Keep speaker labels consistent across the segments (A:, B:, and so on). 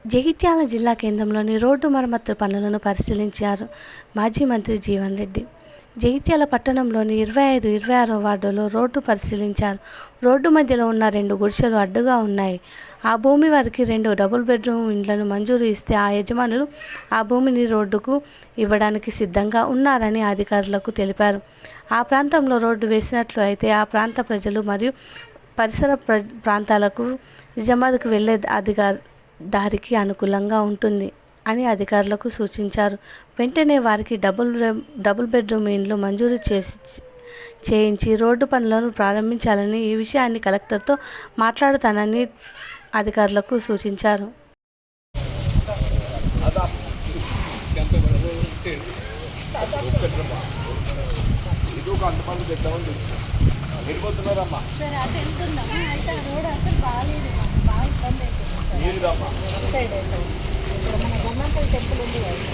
A: జగిత్యాల జిల్లా కేంద్రంలోని రోడ్డు మరమ్మతు పనులను పరిశీలించారు మాజీ మంత్రి జీవన్ రెడ్డి. జగిత్యాల పట్టణంలోని 25, 26వ వార్డులో రోడ్డు పరిశీలించారు. రోడ్డు మధ్యలో ఉన్న 2 గుడిసెలు అడ్డుగా ఉన్నాయి. ఆ భూమి వారికి 2 డబుల్ బెడ్రూమ్ ఇండ్లను మంజూరు ఇస్తే ఆ యజమానులు ఆ భూమిని రోడ్డుకు ఇవ్వడానికి సిద్ధంగా ఉన్నారని అధికారులకు తెలిపారు. ఆ ప్రాంతంలో రోడ్డు వేసినట్లు అయితే ఆ ప్రాంత ప్రజలు మరియు పరిసర ప్రాంతాలకు నిజామాబాద్కు వెళ్లే దారికి అనుకూలంగా ఉంటుంది అని అధికారులకు సూచించారు. వెంటనే వారికి డబుల్ బెడ్రూమ్ ఇండ్లు మంజూరు చేయించి రోడ్డు పనులను ప్రారంభించాలని, ఈ విషయాన్ని కలెక్టర్తో మాట్లాడుతానని అధికారులకు సూచించారు.
B: ఇప్పుడు మన గవర్నమెంట్ టెంపుల్ ఉంది కదా,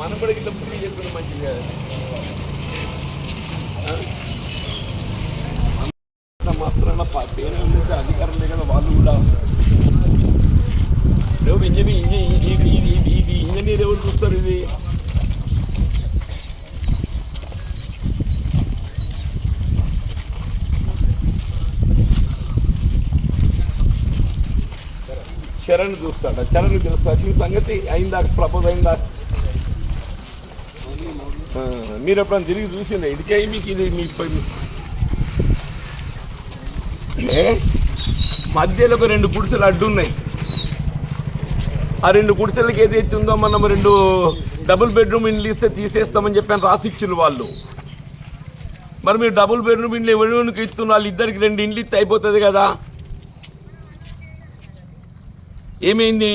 C: మనం కూడా ఇట్లా పూర్తి చేసుకున్న మంచిది కదా. మాత్రాన పేరు అధికారం లేదు కదా, వాళ్ళు కూడా ఇది ఇంజనీర్ ఎవరు చూస్తారు? ఇది చరణ్ చూస్తాడా? చరణ్ తెలుస్తా ఈ సంగతి అయిందా? ప్రపోజ్ అయిందా? మీరు ఎప్పుడైనా తిరిగి చూసిందా? ఇదికే మీకు ఇది మీ మధ్యలో ఒక 2 గుడిసెలు అడ్డున్నాయి. ఆ 2 గుడిసెలకి ఏదైతే ఉందో మనం 2 డబుల్ బెడ్రూమ్ ఇండ్లు ఇస్తే తీసేస్తామని చెప్పాను, రాసిచ్చిన వాళ్ళు. మరి మీరు డబుల్ బెడ్రూమ్ ఇండ్లు ఎవరికి ఇస్తున్న వాళ్ళు ఇద్దరికి 2 ఇండ్లు ఇస్తే అయిపోతుంది కదా. ఏమైంది?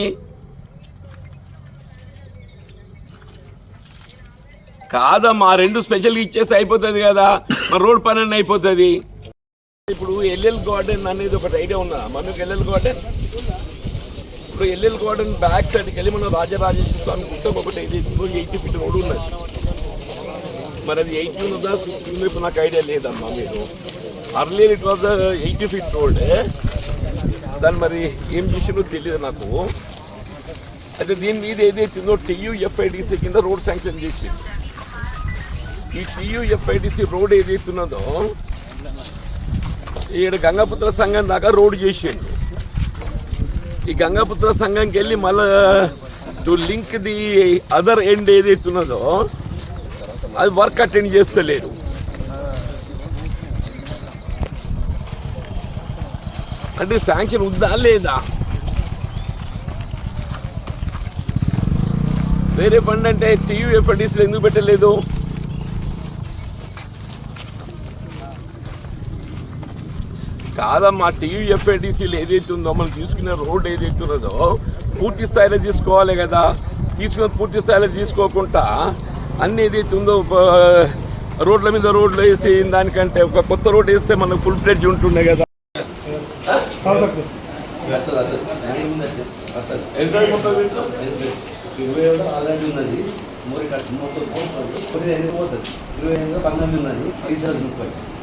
C: కాదమ్మా, 2 స్పెషల్గా ఇచ్చేస్తే అయిపోతుంది కదా, మరి రోడ్ పని అన్నీ అయిపోతుంది. ఇప్పుడు ఎల్ఎల్ గార్డెన్ అనేది ఒకటి ఐడియా ఉన్నా మనకు? ఎల్ఎల్ గార్డెన్ ఇప్పుడు ఎల్ఎల్ గార్డెన్ బ్యాక్ సైడ్కి వెళ్ళి మనం రాజరాజేశ్వర స్వామి గుట్టకు ఒకటి 80 ఫీట్ రోడ్ ఉన్నది. మరి అది 80 ఉన్నదా 60 ఉందో ఇప్పుడు నాకు ఐడియా లేదమ్మా. మీరు earlier it was 80 feet road. దాన్ని మరి ఏం చేసినో తెలియదు నాకు. అయితే దీని మీద ఏదైతే ఉందో TUFIDC కింద రోడ్ శాంక్షన్ చేసి, ఈ TUFIDC రోడ్ ఏదైతే ఉన్నదో ఈడ గంగాపుత్ర సంఘం దాకా రోడ్డు చేసిండు. ఈ గంగాపుత్ర సంఘంకి వెళ్ళి మళ్ళా to link the other end ఏదైతే ఉన్నదో అది వర్క్ అటెండ్ చేస్తలేరు. అంటే శాంక్షన్ ఉందా లేదా? వేరే ఫండ్ అంటే TUFIDCలో ఎందుకు పెట్టలేదు? కాదమ్మా, TUFIDCలో ఏదైతే ఉందో మనం తీసుకునే రోడ్ ఏదైతే ఉన్నదో పూర్తి స్థాయిలో తీసుకోవాలి కదా. తీసుకున్న పూర్తి స్థాయిలో తీసుకోకుండా అన్నీ ఏదైతే ఉందో రోడ్ల మీద రోడ్లు వేసి దానికంటే ఒక కొత్త రోడ్ వేస్తే మనకు ఫుల్ ఫ్లెడ్జ్ ఉంటుండే కదా.
D: ఆల్రెడీ ఉన్నది. 3 కట్టు 30 పోతుంది. 19 పోతుంది. 25 19 ఉన్నది. 30